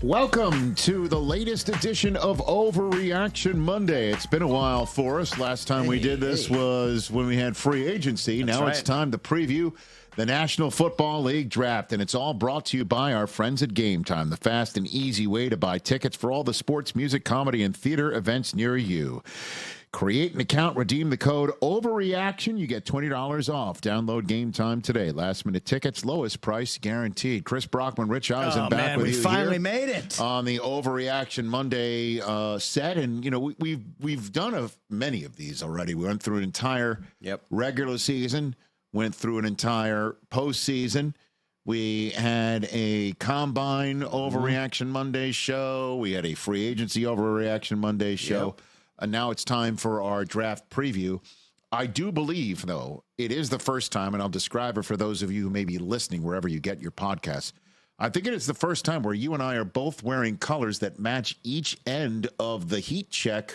Welcome to the latest edition of Overreaction Monday. It's been a while for us. Last time we did this was when we had free agency. Now it's time to preview the National Football League draft, and it's all brought to you by our friends at Game Time, the fast and easy way to buy tickets for all the sports, music, comedy, and theater events near you. Create an account, redeem the code Overreaction. You get $20 off. Download Game Time today. Last minute tickets, lowest price guaranteed. Chris Brockman, Rich Eisen back with you. We finally made it on the Overreaction Monday set, and you know we've done many of these already. We went through an entire regular season, went through an entire postseason. We had a Combine Overreaction Monday show. We had a free agency Overreaction Monday show. And now it's time for our draft preview. I do believe, though, it is the first time, and I'll describe it for those of you who may be listening wherever you get your podcasts. I think it is the first time where you and I are both wearing colors that match each end of the heat check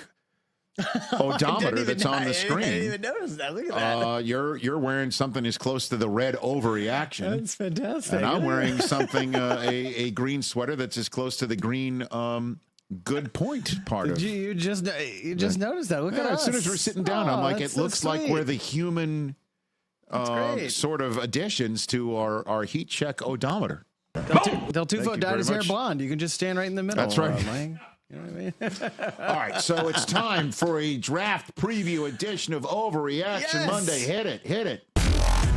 odometer that's on the screen. I didn't even notice that. Look at that. You're wearing something as close to the red Overreaction. That's fantastic. And I'm wearing something, a green sweater that's as close to the green good point part of it. You just noticed that. Look at us. As soon as we're sitting down, I'm like, it looks like we're the human sort of additions to our heat check odometer. Del Tufo dyed his hair blonde. You can just stand right in the middle. That's right. You know what I mean? All right, so it's time for a draft preview edition of Overreaction Monday. Hit it.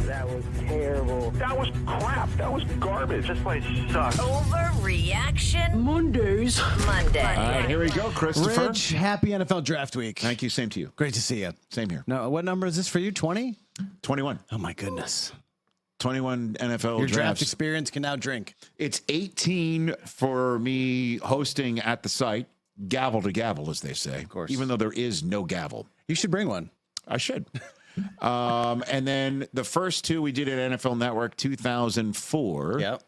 That was terrible. That was crap. That was garbage. This place sucks. Overreaction Mondays. Monday. All right, here we go, Christopher. Rich, happy NFL Draft Week. Thank you. Same to you. Great to see you. Same here. Now, what number is this for you? 20? 21. Oh, my goodness. 21 NFL Your drafts. draft experience can now drink. It's 18 for me hosting at the site, gavel to gavel, as they say. Of course. Even though there is no gavel. You should bring one. I should. And then the first two we did at NFL Network 2004. Yep.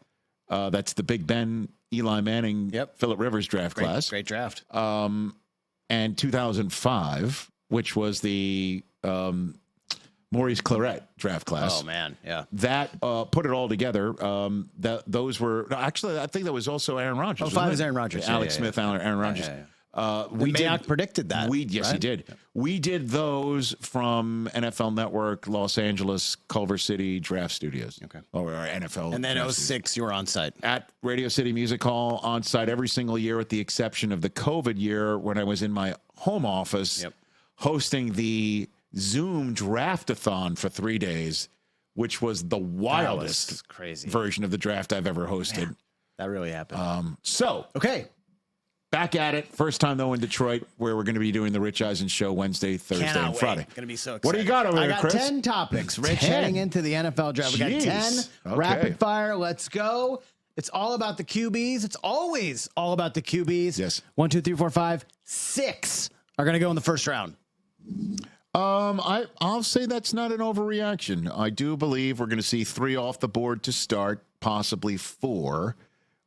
That's the Big Ben, Eli Manning, Phillip Rivers draft class. Great draft. And 2005, which was the Maurice Claret draft class. Oh, man. Yeah. That put it all together. Those were actually, I think that was also Aaron Rodgers. 05 is Aaron Rodgers. Alex Smith, Aaron Rodgers. Mayock predicted that. Yes, he did. We did those from NFL Network, Los Angeles, Culver City Draft Studios. Okay. Or our NFL. And then 06, you were on site. At Radio City Music Hall, on site every single year, with the exception of the COVID year when I was in my home office hosting the Zoom Draftathon for 3 days, which was the wildest version of the draft I've ever hosted. Man, that really happened. Okay. Back at it. First time, though, in Detroit, where we're going to be doing the Rich Eisen Show Wednesday, Thursday, and Friday. Going to be so excited. What do you got over there, Chris? I got 10 topics, Rich, heading into the NFL draft. We got 10 rapid fire. Let's go. It's all about the QBs. It's always all about the QBs. Yes. 1, 2, 3, 4, 5, 6 are going to go in the first round. I'll say that's not an overreaction. I do believe we're going to see 3 off the board to start, possibly 4,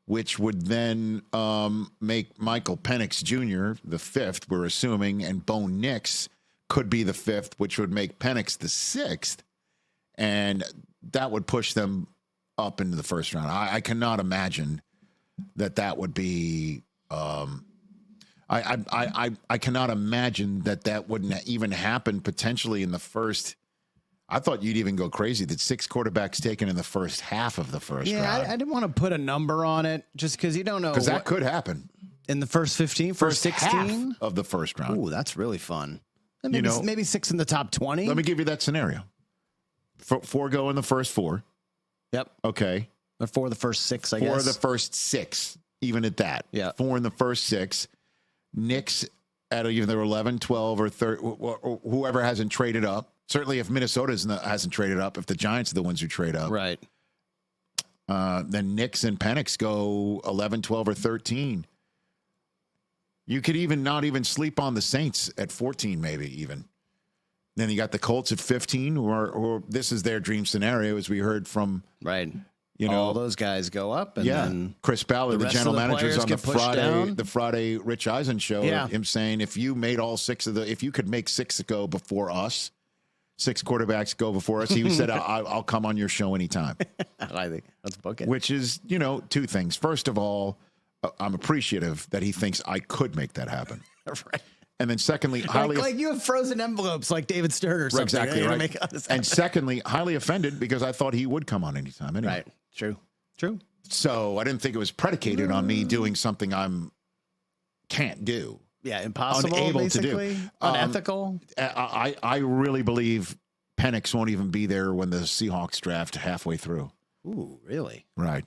which would then make Michael Penix Jr. the 5th, we're assuming, and Bo Nix could be the 5th, which would make Penix the 6th, and that would push them up into the first round. I cannot imagine that would be. I cannot imagine that wouldn't even happen potentially in the first. I thought you'd even go crazy that 6 quarterbacks taken in the first half of the first round. Yeah, I didn't want to put a number on it just because you don't know. Because that could happen. In the first 15, first 16? Half of the first round. Ooh, that's really fun. Maybe 6 in the top 20. Let me give you that scenario. 4 go in the first 4. Yep. Okay. Or 4 the first 6, I guess. 4 the first 6, even at that. Yeah. 4 in the first 6. Knicks at either 11, 12, or 30, or whoever hasn't traded up. Certainly if Minnesota hasn't traded up, if the Giants are the ones who trade up. Right. Then Knicks and Penix go 11, 12, or 13. You could even not even sleep on the Saints at 14, maybe even. Then you got the Colts at 15, or this is their dream scenario, as we heard from all those guys go up, and then Chris Ballard, the general manager, is on the Friday Rich Eisen Show. Yeah. Him saying if you made all 6 if you could make 6 go before us, 6 quarterbacks go before us, he said I'll come on your show anytime. I think let's book it. Which is 2 things. First of all, I'm appreciative that he thinks I could make that happen. Right. And then secondly, like you have frozen envelopes like David Stern or something. Exactly right. And secondly, highly offended because I thought he would come on anytime anyway. Right. True. So I didn't think it was predicated on me doing something can't do. Yeah, impossible, unable basically. To do. Unethical. I really believe Penix won't even be there when the Seahawks draft halfway through. Ooh, really? Right.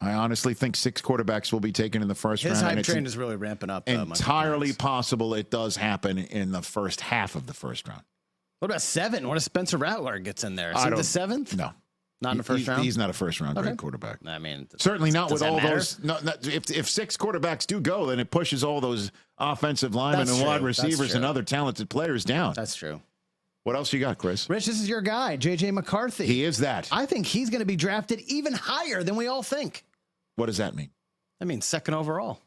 I honestly think 6 quarterbacks will be taken in the first round. His hype train is really ramping up. Entirely possible it does happen in the first half of the first round. What about 7? What if Spencer Rattler gets in there? Is he the 7th? No. Not in the first round? He's not a first-round great quarterback. I mean, certainly not with all those. If 6 quarterbacks do go, then it pushes all those offensive linemen and wide receivers and other talented players down. That's true. What else you got, Chris? Rich, this is your guy, J.J. McCarthy. He is that. I think he's going to be drafted even higher than we all think. What does that mean? I mean, 2nd overall.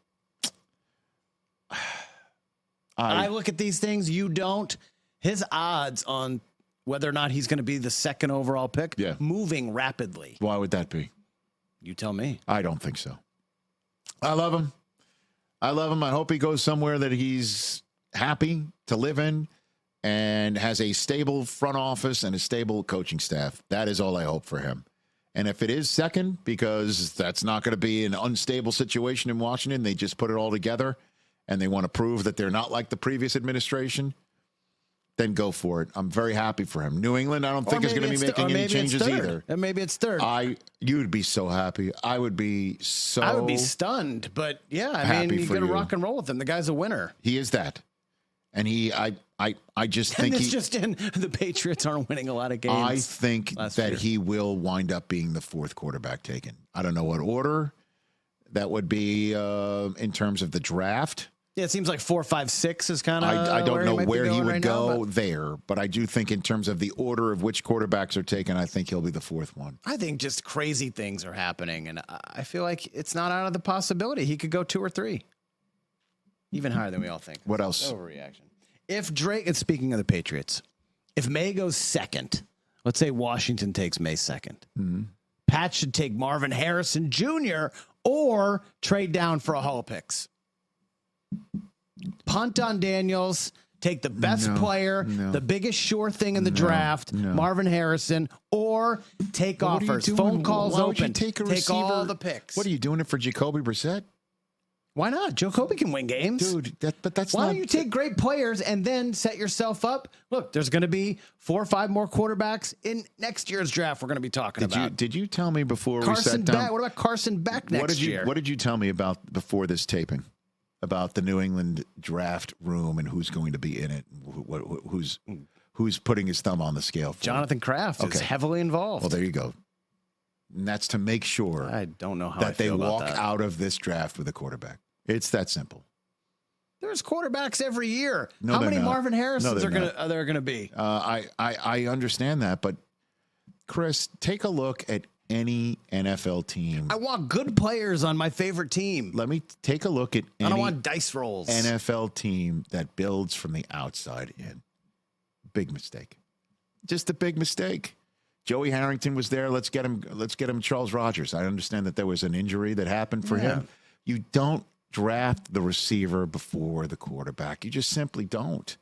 I look at these things. You don't. His odds on whether or not he's going to be the 2nd overall pick, moving rapidly. Why would that be? You tell me. I don't think so. I love him. I hope he goes somewhere that he's happy to live in and has a stable front office and a stable coaching staff. That is all I hope for him. And if it is 2nd, because that's not going to be an unstable situation in Washington, they just put it all together and they want to prove that they're not like the previous administration, then go for it. I'm very happy for him. New England, I don't think is going to be making any changes either. And maybe it's 3rd. You'd be so happy. I would be stunned, but yeah, I mean, you got to rock and roll with him. The guy's a winner. He is that. And I just think the Patriots aren't winning a lot of games. I think that he will wind up being the 4th quarterback taken. I don't know what order that would be in terms of the draft. Yeah, it seems like 4, 5, 6 is kind of. I don't know where he would go now, there, but I do think in terms of the order of which quarterbacks are taken, I think he'll be the 4th one. I think just crazy things are happening, and I feel like it's not out of the possibility. He could go 2 or 3. Even higher than we all think. What else? Overreaction. If Drake, and speaking of the Patriots, if Maye goes 2nd, let's say Washington takes Maye 2nd, Pat should take Marvin Harrison Jr. or trade down for a haul picks. Punt on Daniels, take the best player, the biggest sure thing in the draft, Marvin Harrison, or take offers. Phone calls open. Take all the picks. What are you doing it for Jacoby Brissett? Why not? Jacoby can win games. Dude, that's Why not... don't you take great players and then set yourself up? Look, there's going to be 4 or 5 more quarterbacks in next year's draft we're going to be talking about. Did you tell me before we sat down? What about Carson Beck next year? What did you tell me about before this taping? About the New England draft room and who's going to be in it? Who's putting his thumb on the scale? Jonathan Kraft is heavily involved. Well, there you go. And that's to make sure I don't know how that they walk out of this draft with a quarterback. It's that simple. There's quarterbacks every year. How many Marvin Harrisons are there going to be? I understand that, but Chris, take a look at any NFL team. I want good players on my favorite team. Let me take a look at any I don't want dice rolls. NFL team that builds from the outside in. Big mistake. Just a big mistake. Joey Harrington was there. Let's get him Charles Rogers. I understand that there was an injury that happened for him. You don't draft the receiver before the quarterback. You just simply don't.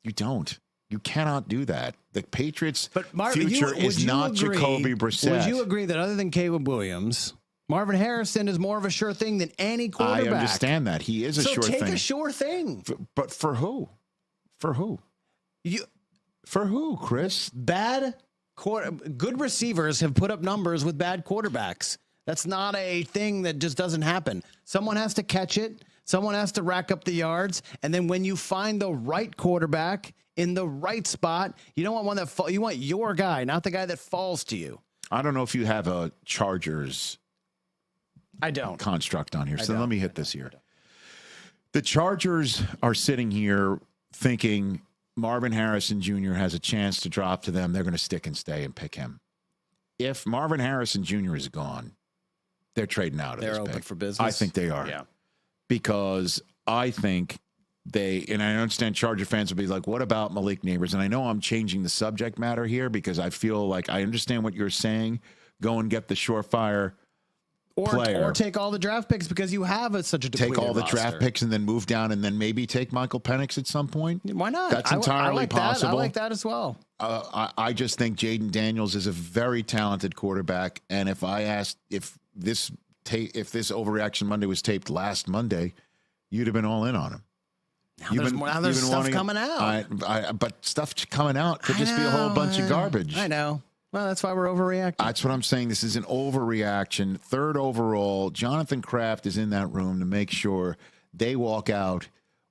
You don't. You cannot do that. The Patriots' future is not Jacoby Brissett. Would you agree that other than Caleb Williams, Marvin Harrison is more of a sure thing than any quarterback? I understand that. He is a sure thing. So take a sure thing. But for who? For who? For who, Chris? Good receivers have put up numbers with bad quarterbacks. That's not a thing that just doesn't happen. Someone has to catch it. Someone has to rack up the yards. And then when you find the right quarterback in the right spot, you don't want one that you want your guy, not the guy that falls to you. I don't know if you have a Chargers construct on here. So let me hit this here. The Chargers are sitting here thinking Marvin Harrison Jr. has a chance to drop to them. They're going to stick and stay and pick him. If Marvin Harrison Jr. is gone, they're trading out of this pick. They're open for business? I think they are. Yeah. Because I think and I understand Charger fans will be like, what about Malik Neighbors? And I know I'm changing the subject matter here because I feel like I understand what you're saying. Go and get the surefire player. Or take all the draft picks because you have such a depleted Take all the roster. draft picks and then move down and then maybe take Michael Penix at some point. Why not? That's entirely I like possible. That. I like that as well. I just think Jayden Daniels is a very talented quarterback. And if I asked if this Overreaction Monday was taped last Monday, you'd have been all in on him. Now there's stuff coming out. But stuff coming out could just be a whole bunch of garbage. I know. Well, that's why we're overreacting. That's what I'm saying. This is an overreaction. 3rd overall, Jonathan Kraft is in that room to make sure they walk out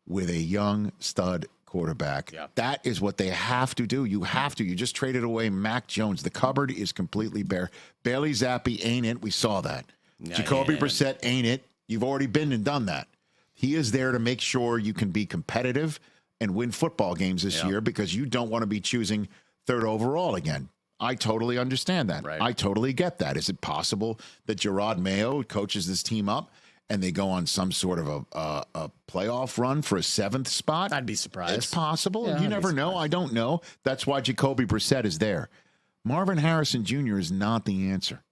with a young stud quarterback. Yeah. That is what they have to do. You have to. You just traded away Mac Jones. The cupboard is completely bare. Bailey Zappi ain't it. We saw that. Jacoby Brissett ain't it. You've already been and done that. He is there to make sure you can be competitive and win football games this year because you don't want to be choosing 3rd overall again. I totally understand that. Right. I totally get that. Is it possible that Gerard Mayo coaches this team up and they go on some sort of a playoff run for a 7th spot? I'd be surprised. It's possible. You never know. I don't know. That's why Jacoby Brissett is there. Marvin Harrison Jr. is not the answer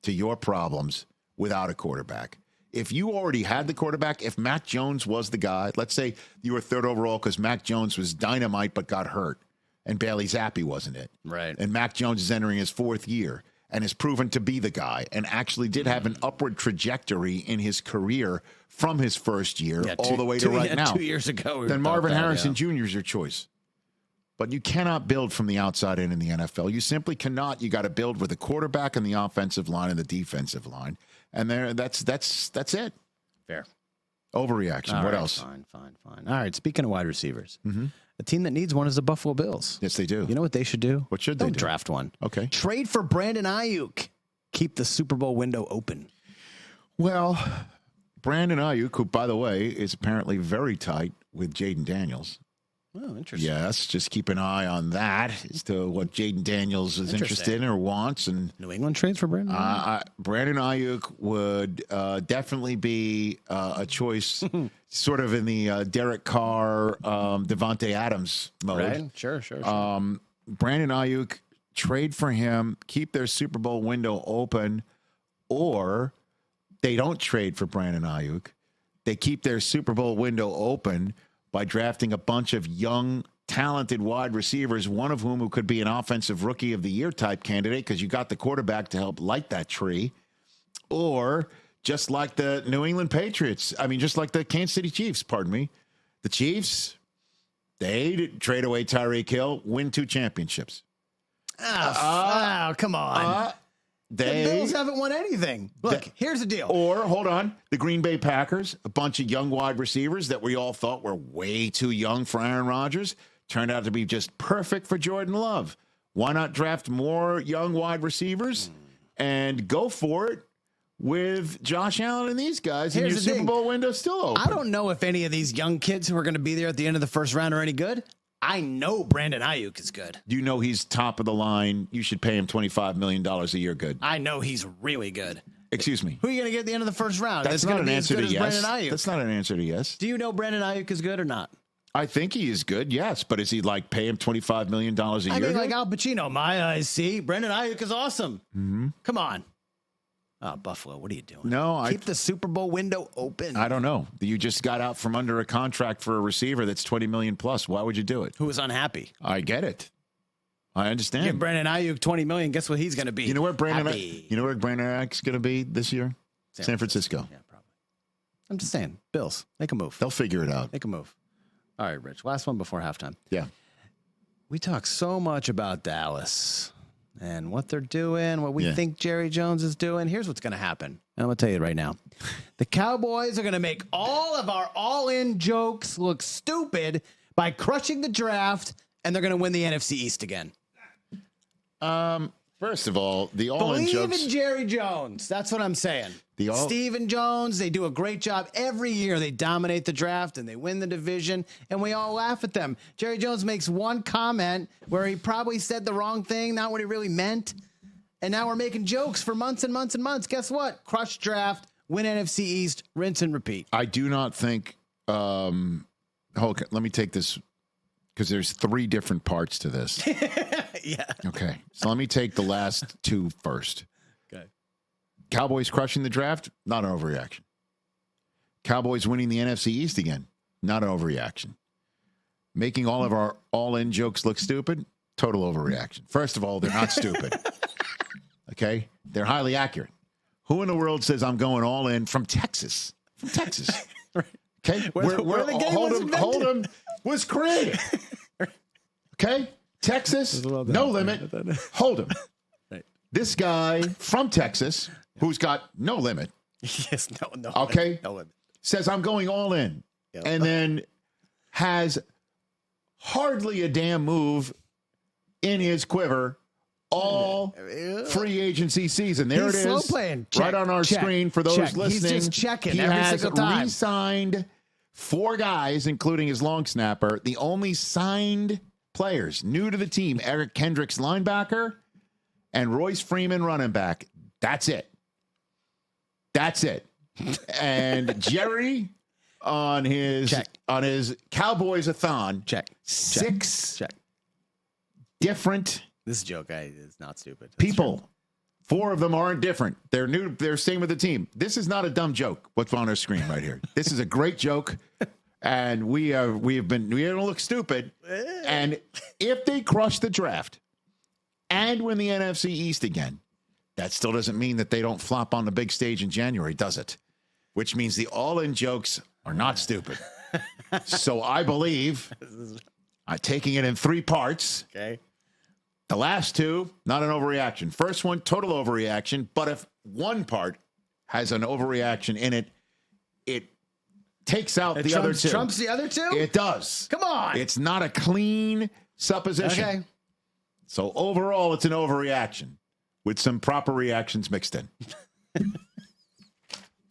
to your problems without a quarterback. If you already had the quarterback, if Mac Jones was the guy, let's say you were 3rd overall because Mac Jones was dynamite but got hurt and Bailey Zappi wasn't it. Right. And Mac Jones is entering his 4th year and has proven to be the guy and actually did have an upward trajectory in his career from his first year all the way to right now. 2 years ago. Then Marvin Harrison Jr. is your choice. But you cannot build from the outside in the NFL. You simply cannot. You got to build with the quarterback and the offensive line and the defensive line. And that's it. Fair. Overreaction. What else? Fine. All right. Speaking of wide receivers, a team that needs one is the Buffalo Bills. Yes, they do. You know what they should do? What should they do? Don't draft one. Okay. Trade for Brandon Aiyuk. Keep the Super Bowl window open. Well, Brandon Aiyuk, who, by the way, is apparently very tight with Jayden Daniels. Oh, interesting. Yes, just keep an eye on that as to what Jayden Daniels is interested in or wants. And New England trades for Brandon Aiyuk? Brandon Aiyuk would definitely be a choice sort of in the Derek Carr, Devontae Adams mode. Right? Sure. Brandon Aiyuk, trade for him, keep their Super Bowl window open, or they don't trade for Brandon Aiyuk. They keep their Super Bowl window open by drafting a bunch of young, talented wide receivers, one of whom who could be an offensive rookie of the year type candidate because you got the quarterback to help light that tree. Or just like the New England Patriots, just like the Kansas City Chiefs, the Chiefs, they trade away Tyreek Hill, win 2 championships. Come on. The Bills haven't won anything. Look, here's the deal. Or, hold on, the Green Bay Packers, a bunch of young wide receivers that we all thought were way too young for Aaron Rodgers, turned out to be just perfect for Jordan Love. Why not draft more young wide receivers and go for it with Josh Allen and these guys? And your Super Bowl window still open. I don't know if any of these young kids who are going to be there at the end of the first round are any good. I know Brandon Aiyuk is good. You know he's top of the line. You should pay him $25 million a year good. I know he's really good. Excuse me. Who are you going to get at the end of the first round? That's not an answer to yes. Brandon Aiyuk? That's not an answer to yes. Do you know Brandon Aiyuk is good or not? I think he is good, yes. But is he pay him $25 million a year? I mean, like Al Pacino. My eyes see. Brandon Aiyuk is awesome. Mm-hmm. Come on. Oh, Buffalo, what are you doing? No, Keep the Super Bowl window open. I don't know. You just got out from under a contract for a receiver that's $20 million plus. Why would you do it? Who is unhappy? I get it. I understand. Give Brandon Aiyuk $20 million. Guess what he's going to be? You know where Brandon Aiyuk's going to be this year? San Francisco. Yeah, probably. I'm just saying, Bills, make a move. They'll figure it out. Make a move. All right, Rich. Last one before halftime. Yeah. We talk so much about Dallas and what they're doing, what we think Jerry Jones is doing. Here's what's going to happen. And I'm going to tell you right now. The Cowboys are going to make all of our all-in jokes look stupid by crushing the draft, and they're going to win the NFC East again. First of all, the all-in jokes. Believe in Jerry Jones. That's what I'm saying. Stephen Jones, they do a great job. Every year they dominate the draft and they win the division, and we all laugh at them. Jerry Jones makes one comment where he probably said the wrong thing, not what he really meant, and now we're making jokes for months and months and months. Guess what? Crush draft, win NFC East, rinse and repeat. I do not think let me take this because there's 3 different parts to this. Yeah. Okay. So let me take the last 2 first. Okay. Cowboys crushing the draft, not an overreaction. Cowboys winning the NFC East again, not an overreaction. Making all of our all-in jokes look stupid, total overreaction. First of all, they're not stupid. Okay? They're highly accurate. Who in the world says I'm going all in from Texas? From Texas. Okay? Where the game was invented. Hold'em was created. Okay? Texas, no limit. Hold'em. Right. This guy from Texas, who's got no limit. Yes, no. Okay? No limit. Says I'm going all in. Yep. And then has hardly a damn move in his quiver all free agency season. There He's it is. slow playing. Check, right on our check, screen for those check. listening. He's just checking he every has single time. re-signed 4 guys, including his long snapper. The only signed players new to the team, Eric Kendricks, linebacker, and Royce Freeman, running back. That's it. And Jerry on his Cowboys-a-thon. Check. 6 Check. different This joke is not stupid. That's people. true. 4 of them aren't different. They're new. They're staying with the team. This is not a dumb joke. What's on our screen right here? This is a great joke, and we don't look stupid. And if they crush the draft and win the NFC East again, that still doesn't mean that they don't flop on the big stage in January, does it? Which means the all-in jokes are not stupid. So I believe I'm taking it in 3 parts. Okay. The last 2, not an overreaction. First one, total overreaction. But if one part has an overreaction in it, it takes out the other 2. Trumps the other 2? It does. Come on. It's not a clean supposition. Okay. So overall, it's an overreaction with some proper reactions mixed in.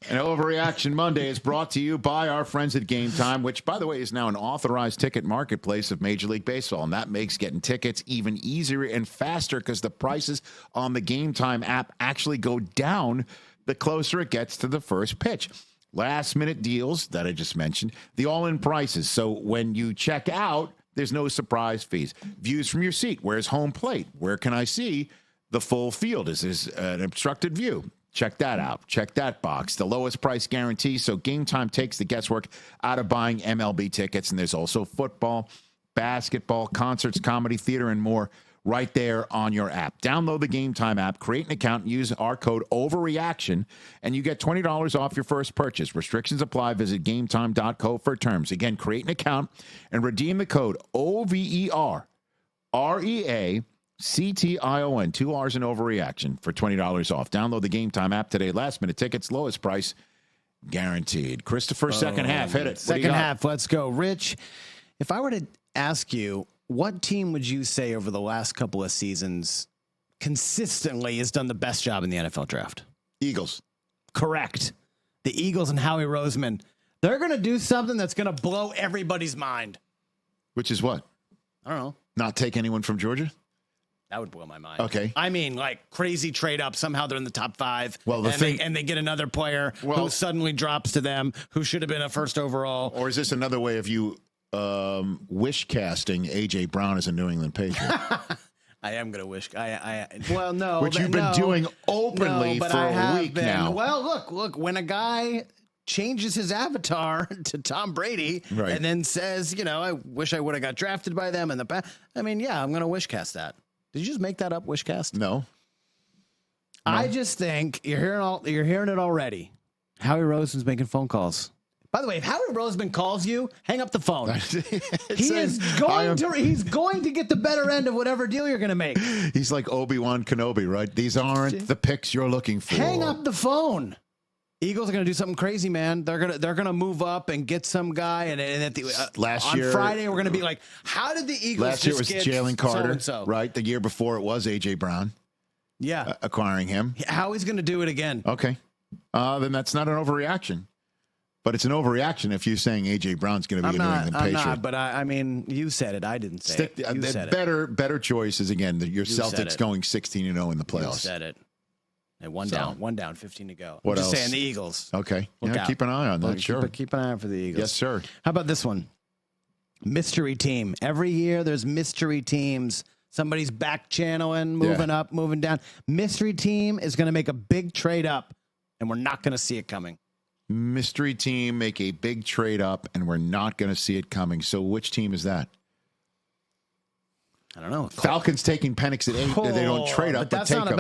An Overreaction Monday is brought to you by our friends at Game Time, which, by the way, is now an authorized ticket marketplace of Major League Baseball. And that makes getting tickets even easier and faster because the prices on the Game Time app actually go down the closer it gets to the first pitch. Last-minute deals that I just mentioned, the all-in prices. So when you check out, there's no surprise fees. Views from your seat. Where's home plate? Where can I see the full field? Is this an obstructed view? Check that out. Check that box. The lowest price guarantee. So Game Time takes the guesswork out of buying MLB tickets. And there's also football, basketball, concerts, comedy, theater, and more right there on your app. Download the Game Time app, create an account, and use our code OVERREACTION, and you get $20 off your first purchase. Restrictions apply. Visit GameTime.co for terms. Again, create an account and redeem the code OVERREACTION, 2 R's in Overreaction for $20 off. Download the Game Time app today. Last minute tickets, lowest price guaranteed. Christopher, second half, hit it. Second half, let's go. Rich, if I were to ask you, what team would you say over the last couple of seasons consistently has done the best job in the NFL draft? Eagles. Correct. The Eagles and Howie Roseman. They're going to do something that's going to blow everybody's mind. Which is what? I don't know. Not take anyone from Georgia? That would blow my mind. Okay. I mean, like crazy trade up. Somehow they're in the top 5. Well, they get another player who suddenly drops to them who should have been a first overall. Or is this another way of you wish casting A.J. Brown as a New England Patriot? I am going to wish. Well, no. Which you've been doing openly for a week now. Well, look. When a guy changes his avatar to Tom Brady and then says, I wish I would have got drafted by them in the past. I mean, yeah, I'm going to wish cast that. Did you just make that up, Wishcast? No. I just think you're hearing it already. Howie Roseman's making phone calls. By the way, if Howie Roseman calls you, hang up the phone. He's going to get the better end of whatever deal you're going to make. He's like Obi-Wan Kenobi, right? These aren't the picks you're looking for. Hang up the phone. Eagles are going to do something crazy, man. They're gonna move up and get some guy, and at the last year, on Friday we're going to be like, how did the Eagles? Last year was Jalen Carter, so-and-so? Right? The year before it was A.J. Brown. Yeah, acquiring him. How he's going to do it again? Okay, then that's not an overreaction, but it's an overreaction if you're saying A.J. Brown's going to be a New England Patriot. I'm not, but I mean, you said it. I didn't say it. You said it. Better choice is again your Celtics going 16-0 in the playoffs. You said it. And one down, 15 to go. What I'm just else? saying the Eagles. Okay. Keep an eye on that. Sure. Keep an eye out for the Eagles. Yes, sir. How about this one? Mystery team. Every year there's mystery teams. Somebody's back channeling, moving up, moving down. Mystery team is going to make a big trade up, and we're not going to see it coming. Mystery team make a big trade up, and we're not going to see it coming. So which team is that? I don't know. Falcons taking Penix at 8. They don't trade up, but take him.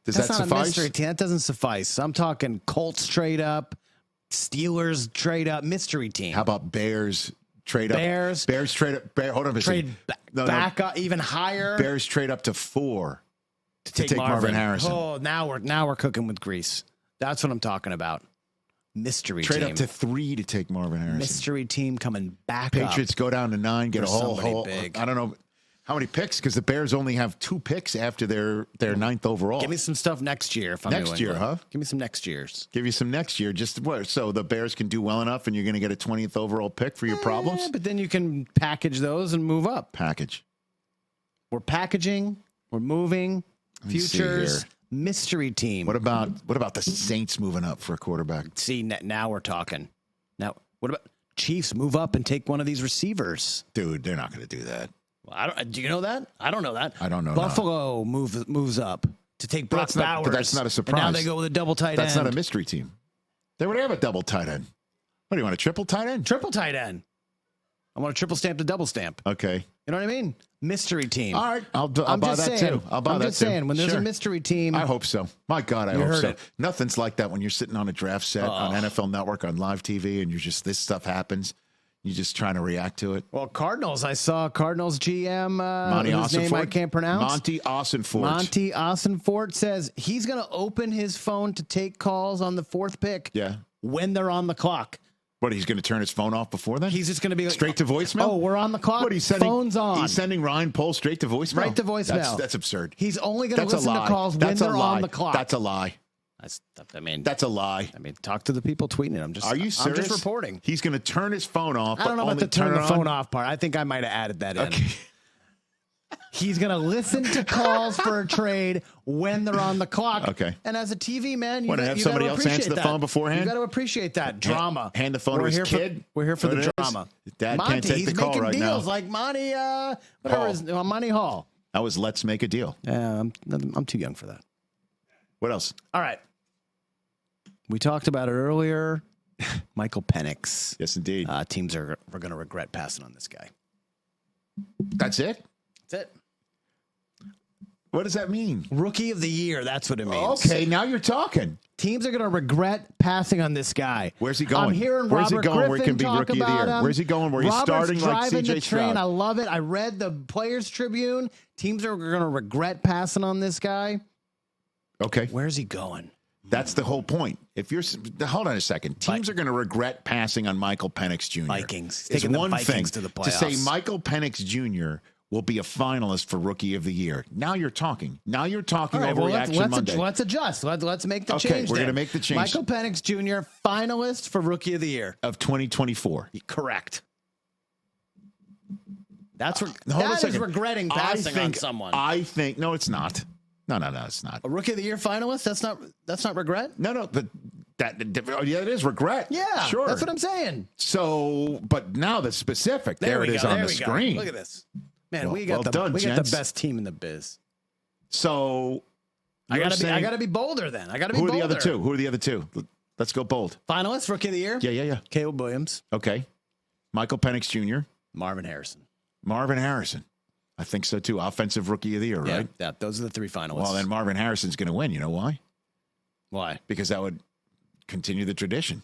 Does that not suffice? A mystery team. That doesn't suffice. I'm talking Colts trade up, Steelers trade up, mystery team. How about Bears trade up? Bears trade up. Hold on a second. Back up even higher. Bears trade up to 4 to take Marvin Harrison. Oh, now we're cooking with grease. That's what I'm talking about. Mystery trade team. Trade up to 3 to take Marvin Harrison. Mystery team coming back Patriots up. go down to 9, get a whole big. I don't know how many picks, because the Bears only have 2 picks after their 9th overall. Give me some stuff next year. If I'm next year, huh? Give me some next years. Give you some next year. Just what? So the Bears can do well enough, and you're going to get a 20th overall pick for your problems. But then you can package those and move up. Package. We're packaging. We're moving. Futures. Mystery team. What about the Saints moving up for a quarterback? See, now we're talking. Now, what about Chiefs move up and take one of these receivers? Dude, they're not going to do that. Well, do you know that? I don't know that. I don't know. Buffalo moves up to take Brock Bowers. But that's not a surprise. And now they go with a double tight end. That's not a mystery team. They would have a double tight end. What do you want, a triple tight end? Triple tight end. I want a triple stamp to double stamp. Okay. You know what I mean? Mystery team. All right. I'll buy that too. I'm just saying, when there's a mystery team. I hope so. My God, I hope so. Nothing's like that when you're sitting on a draft set on NFL Network on live TV and this stuff happens. You're just trying to react to it. Well, Cardinals, I saw Cardinals GM, whose name I can't pronounce. Monty Ossenfort. Monty Ossenfort says he's going to open his phone to take calls on the 4th pick when they're on the clock. What, he's going to turn his phone off before then? He's just going to be like, straight to voicemail? Oh, we're on the clock? What, he's sending, phone's on. He's sending Ryan Pohl straight to voicemail? Right to voicemail. That's absurd. He's only going to listen to calls when they're on the clock. That's a lie. That's a lie. I mean, talk to the people tweeting it. Are you serious? I'm just reporting. He's going to turn his phone off. I don't know about the turn the phone off part. I think I might have added that in. Okay. He's going to listen to calls for a trade when they're on the clock. Okay. And as a TV man, you have somebody else answer the phone beforehand? You got to appreciate that drama. Hand the phone to his kid. We're here for the drama. Dad Monty, can't take the call right now. He's making deals like Monty, Monty Hall. That was Let's Make a Deal. I'm too young for that. What else? All right. We talked about it earlier. Michael Penix. Yes, indeed. Teams are going to regret passing on this guy. That's it? That's it. What does that mean? Rookie of the year. That's what it means. Okay, now you're talking. Teams are going to regret passing on this guy. Where's he going? I'm hearing Where's Robert he going Griffin where he can be Rookie of the Year? Him. Where's he going where he's starting like C.J. CJ Stroud? I love it. I read the Players Tribune. Teams are going to regret passing on this guy. Okay. Where's he going? That's the whole point. If you're hold on a second, teams are going to regret passing on Michael Penix Jr. Vikings. It's Taking one the Vikings thing to the playoffs. to say Michael Penix Jr. will be a finalist for Rookie of the Year. Now you're talking. Now you're talking Overreaction Monday. Let's adjust. Let's make the change. Okay, we're going to make the change. Michael Penix Jr. finalist for Rookie of the Year of 2024. Correct. That is regretting passing on someone. I think no, it's not. No, it's not. A Rookie of the Year finalist? That's not regret? No, but it is regret. Yeah, sure. That's what I'm saying. So, but now the specific, there it is on the screen. Look at this. Man, we got the best team in the biz. So I gotta be bolder then. I gotta be bolder. Who are the other two? Let's go bold. Finalists, Rookie of the Year? Yeah. Caleb Williams. Okay. Michael Penix Jr. Marvin Harrison. I think so too. Offensive Rookie of the Year, right? Yeah, those are the 3 finalists. Well, then Marvin Harrison's going to win. You know why? Why? Because that would continue the tradition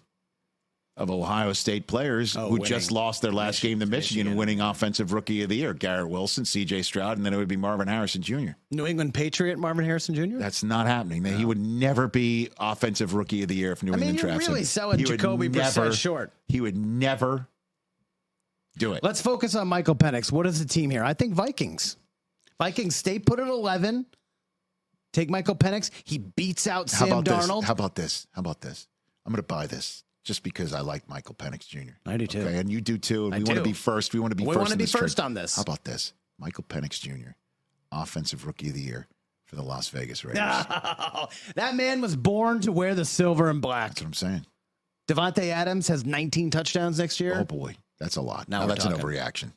of Ohio State players who just lost their last game to Michigan winning Offensive Rookie of the Year. Garrett Wilson, C.J. Stroud, and then it would be Marvin Harrison Jr. New England Patriot Marvin Harrison Jr.? That's not happening. He would never be Offensive Rookie of the Year if New England drafts him. You're really selling Jacoby Brissett short. He would never do it. Let's focus on Michael Penix. What is the team here? I think Vikings. Vikings stay put at 11. Take Michael Penix. He beats out Sam Darnold. How about this? I'm going to buy this just because I like Michael Penix Jr. I do too. Okay, and you do too. And we want to be first. We want to be first on this. How about this? Michael Penix Jr., Offensive Rookie of the Year for the Las Vegas Raiders. No, that man was born to wear the silver and black. That's what I'm saying. Devontae Adams has 19 touchdowns next year. Oh, boy. That's a lot. Now that's an overreaction.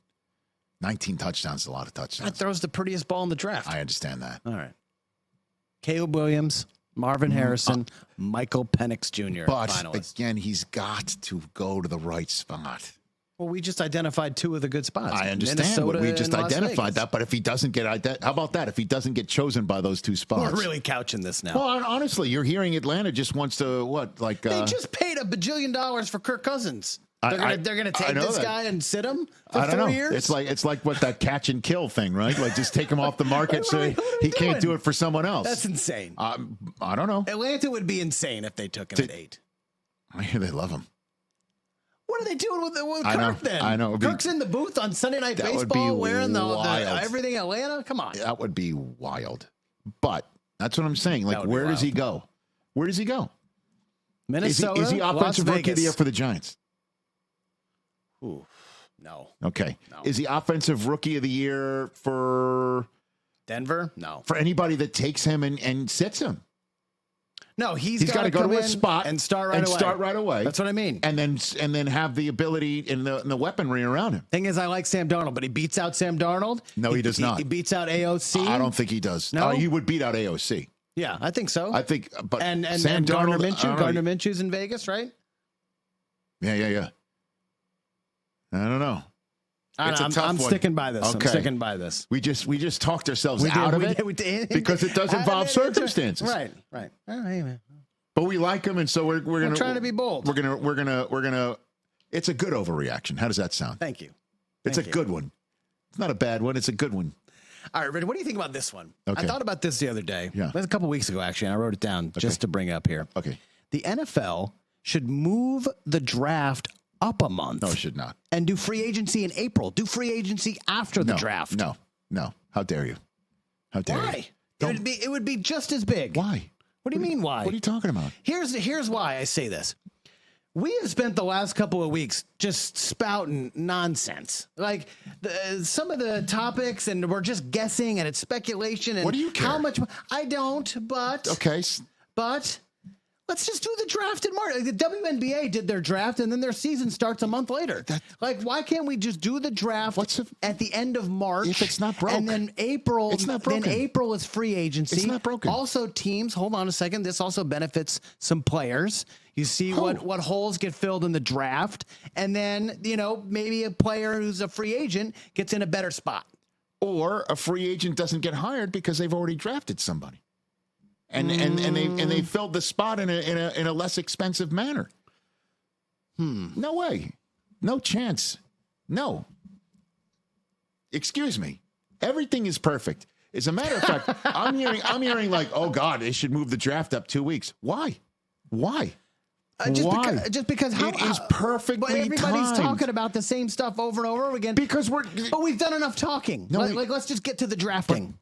19 touchdowns is a lot of That touchdowns. throws the prettiest ball in the draft. I understand that. All right. Caleb Williams, Marvin Harrison, Michael Penix Jr. But finalists. again, he's got to go to the right spot. Well, we just identified 2 of the good spots. I understand. Minnesota We just and Las identified Vegas. that. But if he doesn't get, how about that? If he doesn't get chosen by those 2 spots, We're really couching this now. well, honestly, you're hearing Atlanta just wants to They just paid $1 bajillion for Kirk Cousins. I They're gonna take know this that. guy and sit him for I don't 4 know. years. It's like what that catch and kill thing, right? Like just take him off the market so What are he they can't do doing? it for someone else. That's insane. I don't know. Atlanta would be insane if they took him at 8. I hear they love him. What are they doing with I know, Kirk then? I know. It'd be- Kirk's in the booth on Sunday Night That would be Baseball wearing the wild. everything Atlanta. Come on. That would be wild. But that's what I'm saying. Like, That would be where does wild. he go? Where does he go? Minnesota. Is he offensive Las rookie of the year Vegas. for the Giants? Ooh, no. Okay. No. Is he offensive rookie of the year for Denver? No. anybody that takes him and sits him? No, he's He's got to go come to a in spot and start right away. Start right away. That's what I mean. And then have the ability and the weaponry around him. Thing is, I like Sam Darnold, but he beats out Sam Darnold. No, he does not. He beats out AOC. I don't think he does. No? He would beat out AOC. Yeah, I think so. I think, but and Sam Gardner Darnold, I Minshew. don't know. Gardner Minshew's in Vegas, right? Yeah. I don't know. It's a tough I'm one. sticking by this. Okay. I'm sticking by this. We just talked ourselves We out did, of we it did. because it does involve circumstances. Right. Oh, hey, man. But we like him, and so we're gonna trying to be bold. We're gonna. It's a good overreaction. How does that sound? Thank you. It's a good one. It's not a bad one. It's a good one. All right, Red, what do you think about this one? Okay. I thought about this the other day. Yeah. It was a couple weeks ago, actually, and I wrote it down just to bring up here. Okay. The NFL should move the draft up a month. No, it should not. And do free agency in April. Do free agency after the draft. No. How dare you? How dare you? Why? It would be just as big. Why? What do you mean why? What are you talking about? Here's why I say this. We have spent the last couple of weeks just spouting nonsense. Like some of the topics, and we're just guessing, and it's speculation. And What do you care? How much? I don't, but Okay. But let's just do the draft in March. The WNBA did their draft, and then their season starts a month later. Why can't we just do the draft at the end of March? If it's not broke. And then April. It's not broken. Then April is free agency. It's not broken. Also, teams, hold on a second. This also benefits some players. You see what holes get filled in the draft. And then, maybe a player who's a free agent gets in a better spot. Or a free agent doesn't get hired because they've already drafted somebody. And they filled the spot in a less expensive manner. No way. No chance. No. Excuse me. Everything is perfect. As a matter of fact, I'm hearing like, oh God, they should move the draft up 2 weeks. Why? Why? Just because how it is perfectly but everybody's timed. talking about the same stuff over and over again. Because but we've done enough talking. No, let's just get to the drafting.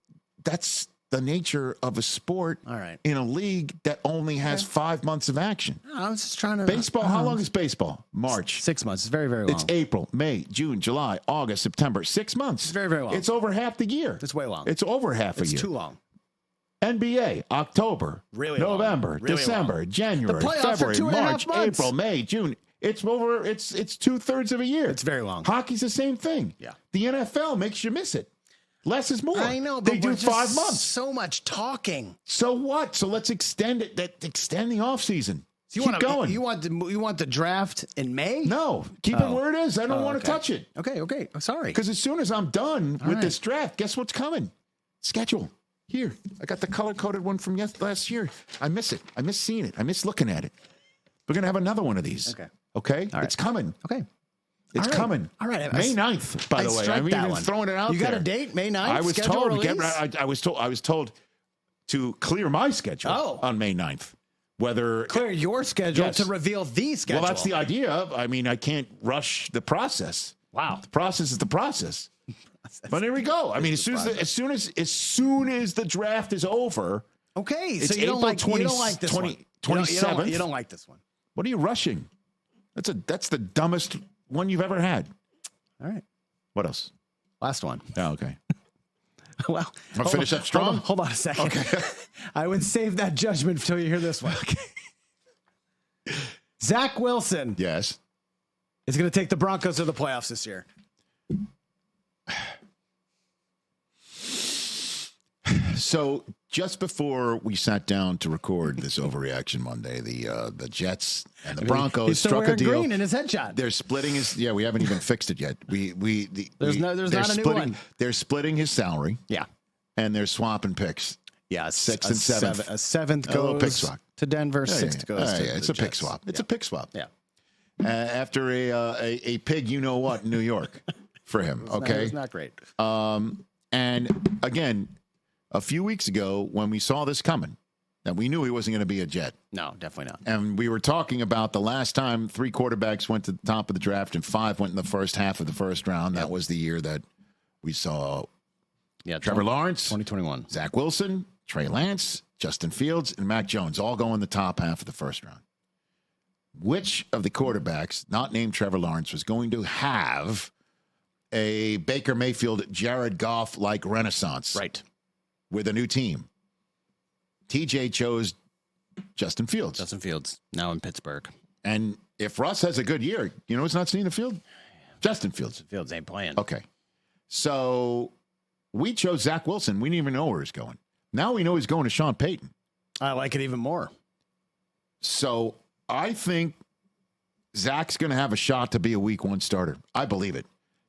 That's the nature of a sport. All right. In a league that only has 5 months of action. I was just trying to Baseball, how long is baseball? March. 6 months. It's very, very long. It's April, May, June, July, August, September. 6 months. It's very, very long. It's over half the year. It's way long. It's over half a year. It's too long. NBA, October, Really long. November, Really December, long. January, The playoffs are February, 2.5 March, months. April, May, June. It's over. It's 2/3 of a year. It's very long. Hockey's the same thing. Yeah. The NFL makes you miss it. Less is more. I know, but they do we're 5 just months. So much talking. So what? So let's extend it. Extend the off season. So Keep going. You want the draft in May? No, keep it where it is. I don't want to okay. touch it. Okay. I'm sorry. Because as soon as I'm done with right. this draft, guess what's coming? Schedule. Here, I got the color-coded one from last year. I miss it. I miss seeing it. I miss looking at it. We're going to have another one of these. Okay? All right. It's coming. Okay. It's All right. coming. All right. May 9th, by the way. strike I'm that even one. throwing it out You there. got a date, May 9th? I was schedule told. release? I was told to clear my schedule on May 9th. Whether Clear your schedule Yes. to reveal the schedule. Well, that's the idea. I mean, I can't rush the process. Wow. The process is the process. But here we go. I mean, as soon as the draft is over, Okay, it's so you April don't like 20, you don't like this 20, one. 27th. You don't like this one. What are you rushing? That's the dumbest one you've ever had. All right. What else? Last one. Oh, okay. Well, I'll finish up strong. Hold on a second. Okay. I would save that judgment until you hear this one. Okay. Zach Wilson Yes. is going to take the Broncos to the playoffs this year. So just before we sat down to record this Overreaction Monday, the Jets and the Broncos He's still struck a wearing deal. green in his headshot. They're splitting his. Yeah, we haven't even fixed it yet. There's not a new one. They're splitting his salary. Yeah, and they're swapping picks. Yeah, sixth and seventh. A seventh goes pick swap to Denver. Sixth goes to it's the a pick Jets. swap. It's a pick swap. Yeah. After a pig, you know what, in New York for him. Okay, it's not great. And again, a few weeks ago when we saw this coming, that we knew he wasn't going to be a Jet. No, definitely not. And we were talking about the last time 3 quarterbacks went to the top of the draft and 5 went in the first half of the first round. That was the year that we saw Trevor Lawrence, 2021, Zach Wilson, Trey Lance, Justin Fields, and Mac Jones all go in the top half of the first round. Which of the quarterbacks, not named Trevor Lawrence, was going to have a Baker Mayfield, Jared Goff-like renaissance? Right. With a new team. TJ chose Justin Fields. Justin Fields, now in Pittsburgh. And if Russ has a good year, you know who's not seeing the field? Justin Fields. Fields ain't playing. Okay. So we chose Zach Wilson. We didn't even know where he's going. Now we know he's going to Sean Payton. I like it even more. So I think Zach's going to have a shot to be a week 1 starter. I believe it.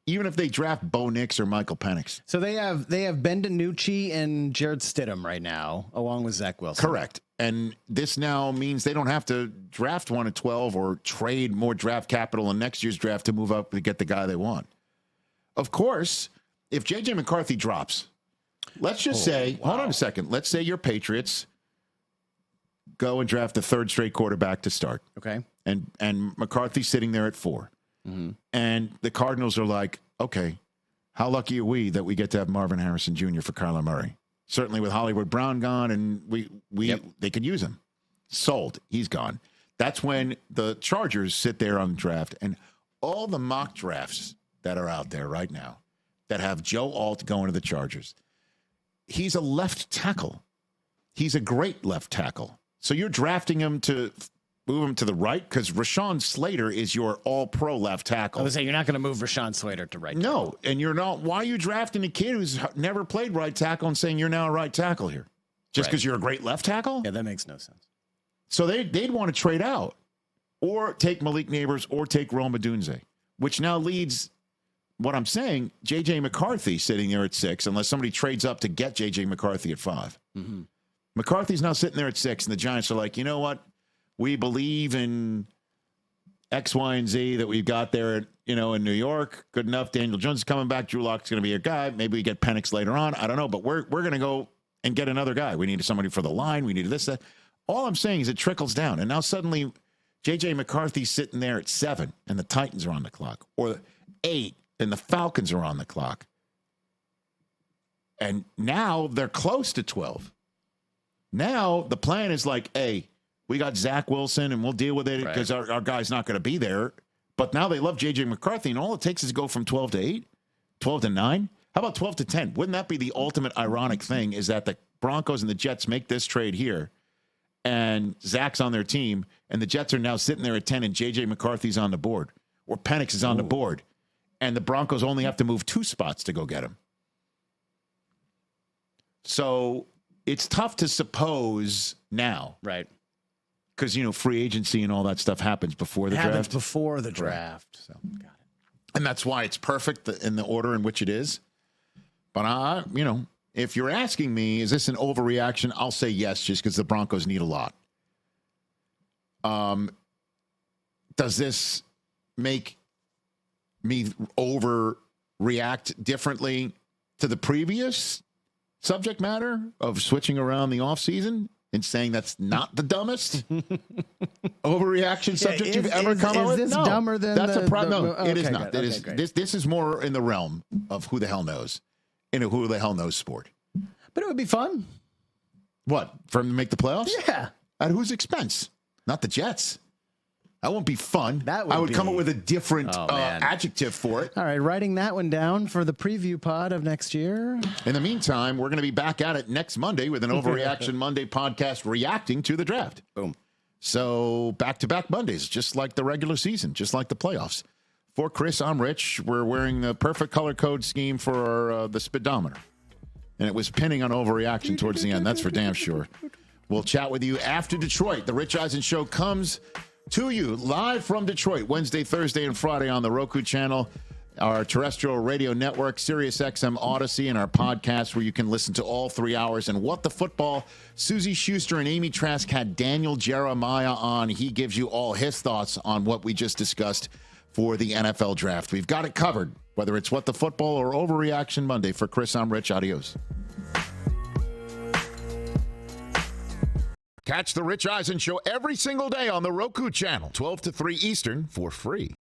Even if they draft Bo Nix or Michael Penix. So they have Ben DiNucci and Jared Stidham right now, along with Zach Wilson. Correct. And this now means they don't have to draft 1 at 12 or trade more draft capital in next year's draft to move up to get the guy they want. Of course, if J.J. McCarthy drops, let's just say, hold on a second. Let's say your Patriots go and draft the 3rd straight quarterback to start. Okay. And McCarthy's sitting there at 4. Mm-hmm. And the Cardinals are like, okay, how lucky are we that we get to have Marvin Harrison Jr. for Kyler Murray? Certainly with Hollywood Brown gone, and they could use him. Sold. He's gone. That's when the Chargers sit there on the draft, and all the mock drafts that are out there right now that have Joe Alt going to the Chargers. He's a left tackle. He's a great left tackle. So you're drafting him to move him to the right because Rashawn Slater is your all-pro left tackle. I was saying you're not going to move Rashawn Slater to right tackle. No, and you're not. Why are you drafting a kid who's never played right tackle and saying you're now a right tackle here? Just because you're a great left tackle? Yeah, that makes no sense. So they'd want to trade out or take Malik Neighbors or take Rome Odunze, which now leads what I'm saying, J.J. McCarthy sitting there at 6, unless somebody trades up to get J.J. McCarthy at 5. Mm-hmm. McCarthy's now sitting there at 6, and the Giants are like, you know what? We believe in X, Y, and Z that we've got there, in New York. Good enough. Daniel Jones is coming back. Drew Lock's going to be a guy. Maybe we get Penix later on. I don't know, but we're going to go and get another guy. We needed somebody for the line. We needed this, that. All I'm saying is it trickles down, and now suddenly J.J. McCarthy's sitting there at 7, and the Titans are on the clock, or 8, and the Falcons are on the clock. And now they're close to 12. Now the plan is like, hey, we got Zach Wilson, and we'll deal with it because our guy's not going to be there. But now they love J.J. McCarthy, and all it takes is to go from 12 to 8, 12 to 9. How about 12 to 10? Wouldn't that be the ultimate ironic thing is that the Broncos and the Jets make this trade here, and Zach's on their team, and the Jets are now sitting there at 10, and J.J. McCarthy's on the board, or Penix is on the board, and the Broncos only have to move 2 spots to go get him. So it's tough to suppose now. Right. Because, free agency and all that stuff happens before the draft. Happens before the draft. So, got it. And that's why it's perfect in the order in which it is. But, if you're asking me, is this an overreaction? I'll say yes, just because the Broncos need a lot. Does this make me overreact differently to the previous subject matter of switching around the offseason? And saying that's not the dumbest overreaction subject you've ever come up with? Is this dumber than that's the... a problem. No, okay, it is not. Good. This is more in the realm of who the hell knows, in a who the hell knows sport. But it would be fun. What, for them to make the playoffs? Yeah. At whose expense? Not the Jets. That won't be fun. I would come up with a different adjective for it. All right, writing that one down for the preview pod of next year. In the meantime, we're going to be back at it next Monday with an Overreaction Monday podcast reacting to the draft. Boom. So back-to-back Mondays, just like the regular season, just like the playoffs. For Chris, I'm Rich. We're wearing the perfect color code scheme for our, the speedometer. And it was pinning on Overreaction towards the end. That's for damn sure. We'll chat with you after Detroit. The Rich Eisen Show comes to you live from Detroit Wednesday, Thursday, and Friday on the Roku channel, our terrestrial radio network, SiriusXM Odyssey, and our podcast where you can listen to all 3 hours. And What the Football, Susie Schuster and Amy Trask had Daniel Jeremiah on. He gives you all his thoughts on what we just discussed for the NFL draft. We've got it covered, whether it's What the Football or Overreaction Monday. For Chris, I'm Rich. Adios. Catch the Rich Eisen Show every single day on the Roku channel, 12 to 3 Eastern, for free.